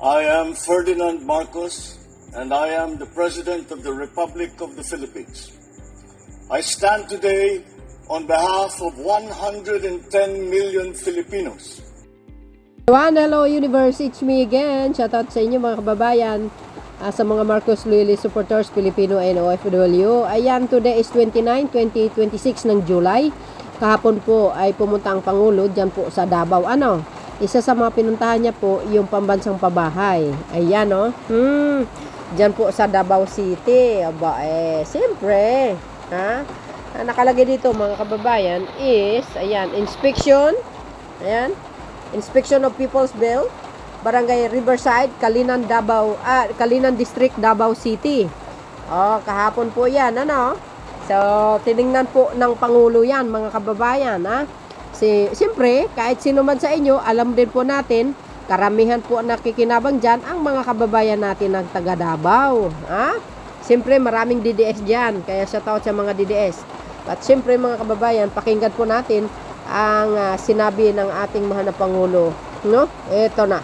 I am Ferdinand Marcos, and I am the President of the Republic of the Philippines. I stand today on behalf of 110 million Filipinos. Hello Universe, it's me again. Shoutout sa inyo mga kababayan, sa mga Marcos Loyalist supporters, Filipino and OFW. Ayan, today is 29-2026 ng July. Kahapon po ay pumunta ang Pangulo dyan po sa Davao. Isa sa mga pinuntahan niya po yung pambansang pabahay. Ayan dyan po sa Davao City. Aba siyempre nakalagay dito mga kababayan is, ayan, inspection. Ayan, inspection of People's Bill, Barangay Riverside, Kalinan, Davao, Kalinan District, Davao City. Kahapon po yan, So, tiningnan po ng Pangulo yan, mga kababayan, Siyempre, kahit sino man sa inyo, alam din po natin, karamihan po nakikinabang dyan ang mga kababayan natin ng taga Davao. Siyempre, maraming DDS dyan, kaya shoutout sa mga DDS. At siyempre, mga kababayan, pakinggan po natin ang sinabi ng ating mahal na Pangulo. Ito na.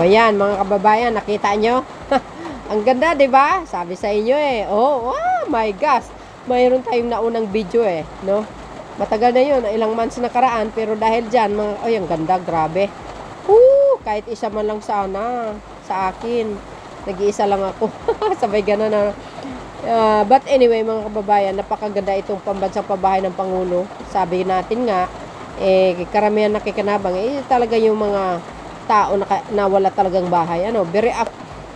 Ayan, mga kababayan, nakita nyo? Ang ganda, 'di ba? Sabi sa inyo Oh, my gosh. Mayroon tayong naunang video no? Matagal na 'yun, ilang months na karaan, pero dahil diyan, ang ganda, grabe. Kahit isa man lang sana sa akin. Nag-iisa lang ako. Sabay ganun na. But anyway, mga kababayan, napakaganda itong pambansang pabahay ng Pangulo. Sabi natin nga, karamihan nakikinabang, talaga yung mga tao na wala talagang bahay. Very up.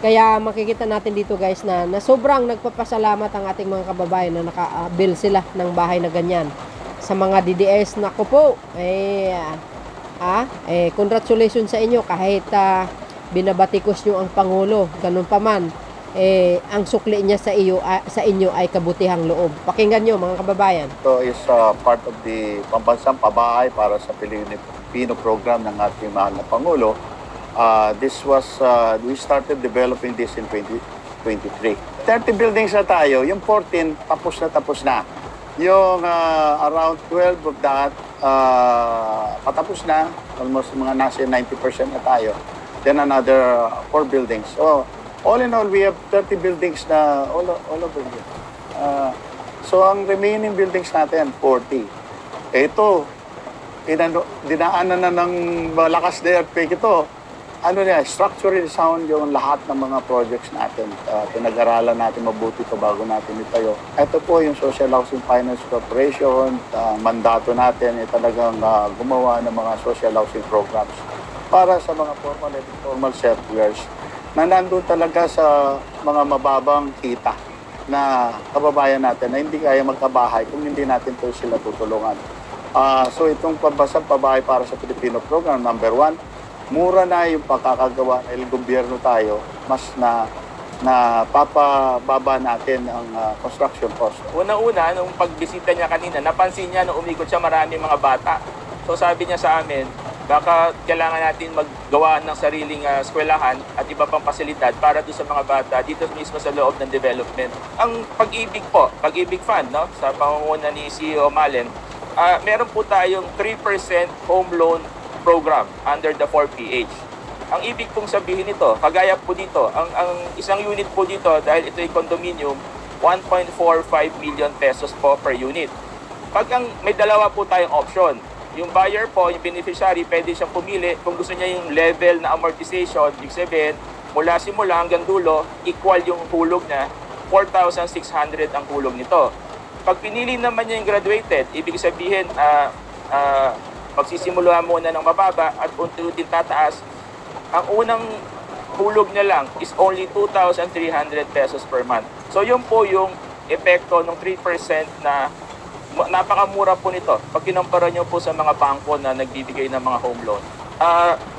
Kaya makikita natin dito guys na sobrang nagpapasalamat ang ating mga kababayan na naka-build sila ng bahay na ganyan. Sa mga DDS, nako po, congratulations sa inyo kahit binabatikos nyo ang Pangulo. Ganun pa man, ang sukli niya sa inyo ay kabutihang loob. Pakinggan nyo mga kababayan. Ito is part of the pambansang pabahay para sa Pilipino program ng ating mahal na Pangulo. We started developing this in 2023. 30 buildings na tayo, yung 14 tapos na. Yung around 12 of that patapos na, almost mga nasa 90% na tayo. Then another 4 buildings. So all in all, we have 30 buildings na all over here. So ang remaining buildings natin, 40. Ito, dinaanan na ng malakas na earthquake ito. Structurally sound yung lahat ng mga projects natin. Pinag-aralan natin mabuti ito bago natin itayo. Ito po yung Social Housing Finance Corporation. Mandato natin ay talagang gumawa ng mga social housing programs para sa mga formal and informal settlers na nandun talaga sa mga mababang kita na kababayan natin na hindi kaya magkabahay kung hindi natin po sila tutulungan. So itong pambansang pabahay para sa Pilipino program, number 1, mura na yung pagkakagawa ng gobyerno tayo, mas napapababa natin ang construction cost. Una-una, nung pagbisita niya kanina, napansin niya na umikot siya maraming mga bata. So sabi niya sa amin, baka kailangan natin maggawa ng sariling eskwelahan at iba pang pasilidad para doon sa mga bata dito mismo sa loob ng development. Ang Pag-ibig po, Pag-ibig Fund, sa pangunguna ni CEO Malen, meron po tayong 3% home loan program under the 4PH. Ang ibig pong sabihin nito, kagaya po dito, ang isang unit po dito, dahil ito ay condominium, 1.45 million pesos po per unit. May dalawa po tayong option. Yung buyer po, yung beneficiary, pwede siyang pumili kung gusto niya yung level na amortization, ibig sabihin, mula simula hanggang dulo, equal yung hulog niya, 4,600 ang hulog nito. Pag pinili naman niya yung graduated, ibig sabihin, magsisimula muna ng mababa at unti-unti tataas. Ang unang hulog niya lang is only 2,300 pesos per month. So yun po yung epekto ng 3% na napakamura po nito pag kinumpara nyo po sa mga bangko na nagbibigay ng mga home loan.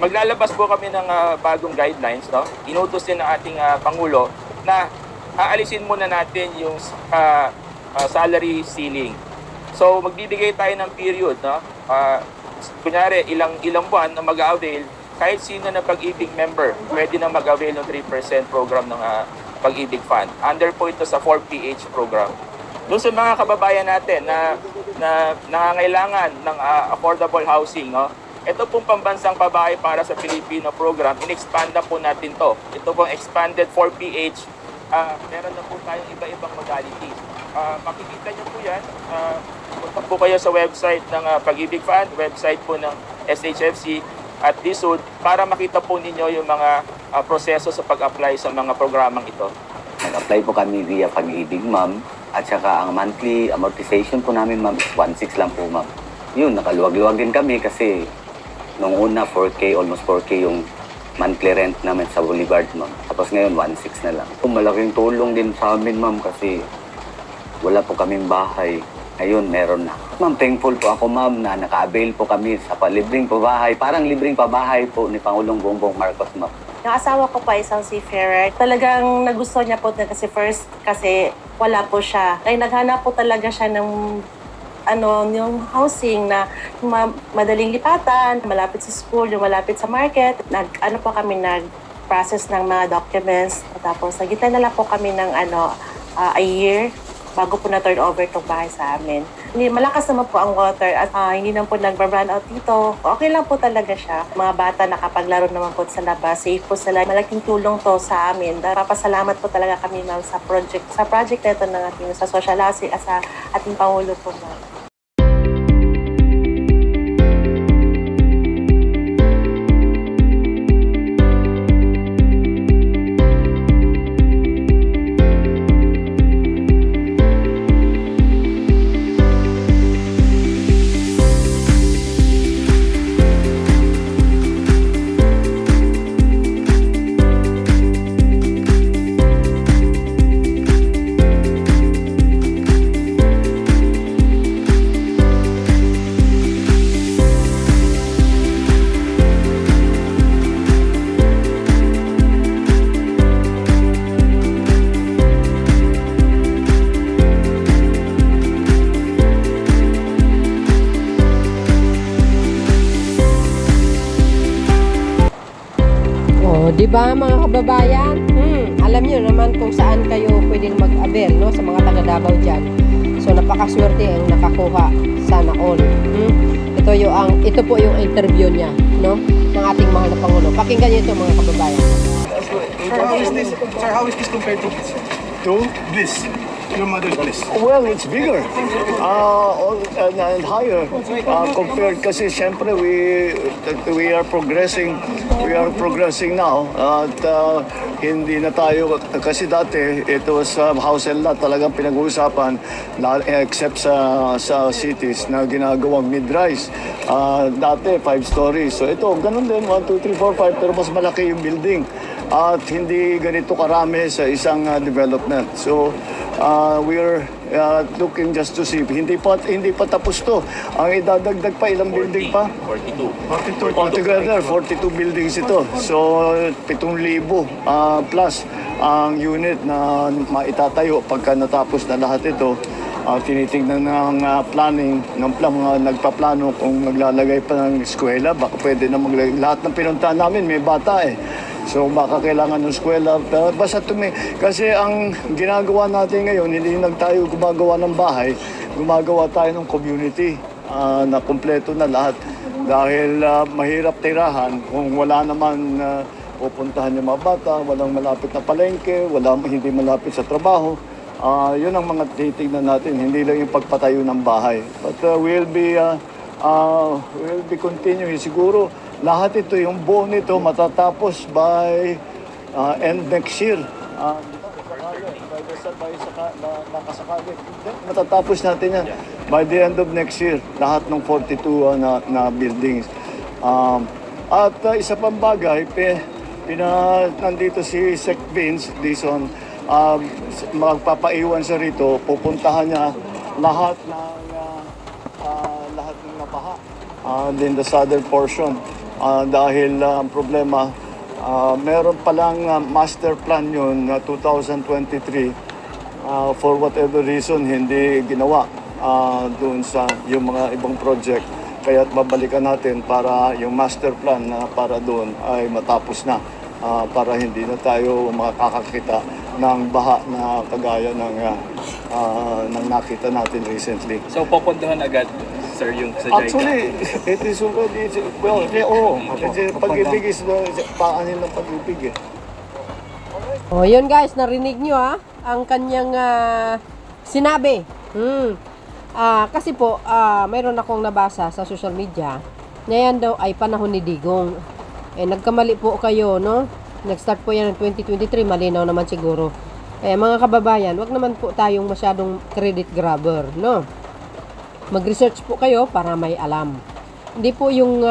Maglalabas po kami ng bagong guidelines. Inutos din ng ating Pangulo na aalisin muna natin yung salary ceiling. So magbibigay tayo ng period kunyari ilang buwan na mag-avail, kahit sino na Pag-ibig member, pwede na mag-avail ng 3% program ng Pag-ibig Fund. Under po ito sa 4PH program. Doon sa mga kababayan natin na nangangailangan ng affordable housing, no? Ito pong pambansang pabahay para sa Pilipino program, in-expand na po natin to. Ito pong expanded 4PH, meron na po tayong iba-ibang modalities. Makikita niyo po yan, punta po kayo sa website ng Pag-ibig Fund, website po ng SHFC at DSUD para makita po ninyo yung mga proseso sa pag-apply sa mga programang ito. Nag-apply po kami via Pag-ibig, ma'am. At saka ang monthly amortization po namin, ma'am, is 1.6 lang po, ma'am. Yun, nakaluwag-luwag din kami kasi nung una, 4K, almost 4K yung monthly rent namin sa Boulevard, ma'am. Tapos ngayon, 1.6 na lang. Malaking tulong din sa amin, ma'am, kasi wala po kaming bahay. Ayun, meron na. Ma'am, thankful po ako, ma'am, na naka-avail po kami sa libreng pabahay. Parang libreng pabahay po ni Pangulong Bongbong Marcos, ma'am. Yung asawa ko pa isang seafarer. Talagang nagustuhan niya po na kasi first, kasi wala po siya. Ay naghanap po talaga siya ng yung housing na madaling lipatan, malapit sa school, yung malapit sa market. Nag-process ng mga documents. Tapos nagintay na lang po kami ng a year bago po na turn over itong bahay sa amin. Malakas naman po ang water at hindi naman po nag-run out dito. Okay lang po talaga siya. Mga bata nakapaglaro naman po sa labas. Safe po sila. Malaking tulong to sa amin. Napapasalamat po talaga kami, ma'am, sa project na ito ng ating sa social housing at sa ating Pangulo po, ma'am. Di ba mga kababayan? Alam niyo naman kung saan kayo pwedeng mag-avail, no? Sa mga taga Davao dyan. So napakaswerte ang nakakuha. Sana all. Ito po yung interview niya, no? Ng ating mahal na Pangulo. Pakinggan niyo ito mga kababayan. Sir, how is this compared to Bliss? Your mother's Bliss? Well, it's bigger and higher compared kasi syempre we are progressing now at hindi na tayo kasi dati ito sa house and lot talagang pinag-uusapan except sa cities na ginagawang mid-rise. Dati 5 stories. So ito ganun din 1, 2, 3, 4, 5 pero mas malaki yung building at hindi ganito karami sa isang development. So we're looking just to see. Hindi pa tapos to. Ang idadagdag pa ilang building pa? 42. Altogether, 42 buildings ito. So 7,000 plus ang unit na maitatayo pagka natapos na lahat ito. Tinitingnan ng planning, nagpaplano kung maglalagay pa ng eskwela. Baka pwede na maglagay. Lahat ng pinuntahan namin may bata eh. So baka kailangan ng eskwela. Basta kasi ang ginagawa natin ngayon, hindi lang tayo gumagawa ng bahay, gumagawa tayo ng community na kumpleto na lahat. Dahil mahirap tirahan kung wala naman pupuntahan yung mga bata, walang malapit na palengke, hindi malapit sa trabaho. Yun ang mga titignan natin, hindi lang yung pagpatayo ng bahay. But we'll be continuing siguro. Lahat ito, yung buo nito, matatapos by end next year. Matatapos natin yan by the end of next year. Lahat ng 42 na buildings. At isa pang bagay, nandito si Sec Vince Dizon, magpapaiwan siya rito, pupuntahan niya lahat ng nabaha. Din the southern portion. Dahil ang problema, meron palang master plan yun na 2023 for whatever reason hindi ginawa doon sa yung mga ibang project. kaya't mabalikan natin para yung master plan na para doon ay matapos na, para hindi na tayo makakakita ng baha na kagaya ng nakita natin recently. So, pupunduhan agad, sir, yung sa JICA? Actually, it is already, well, oo. Kasi pag-ibig is paanin ng pag-ibig eh. O, yun guys, narinig nyo ang kanyang sinabi. Kasi po, mayroon akong nabasa sa social media na yan daw ay panahon ni Digong. Nagkamali po kayo, no? Nag-start po yan ng 2023, malinaw naman siguro. Mga kababayan, wag naman po tayong masyadong credit grabber, no? Mag-research po kayo para may alam. Hindi po yung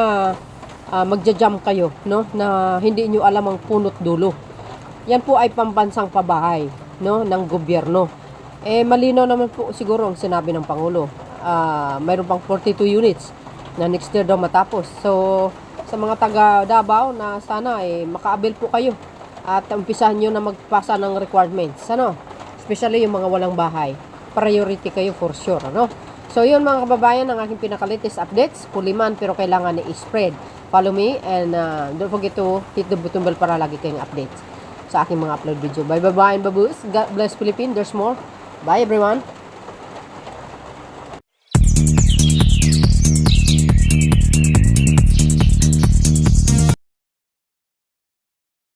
magja-jump kayo, no? Na hindi nyo alam ang punot dulo. Yan po ay pambansang pabahay, no? Ng gobyerno. Malinaw naman po siguro ang sinabi ng Pangulo. Mayroon pang 42 units na next year daw matapos. So, sa mga taga Davao na sana maka-avail po kayo at umpisahan nyo na magpasa ng requirements, ano? Especially yung mga walang bahay. Priority kayo for sure, ano? So, yun mga kababayan, ang aking pinaka-latest updates. Puliman pero kailangan i-spread. Follow me and don't forget to hit the button bell para lagi kayong updates sa aking mga upload video. Bye bye and babush. God bless Philippines. There's more. Bye everyone.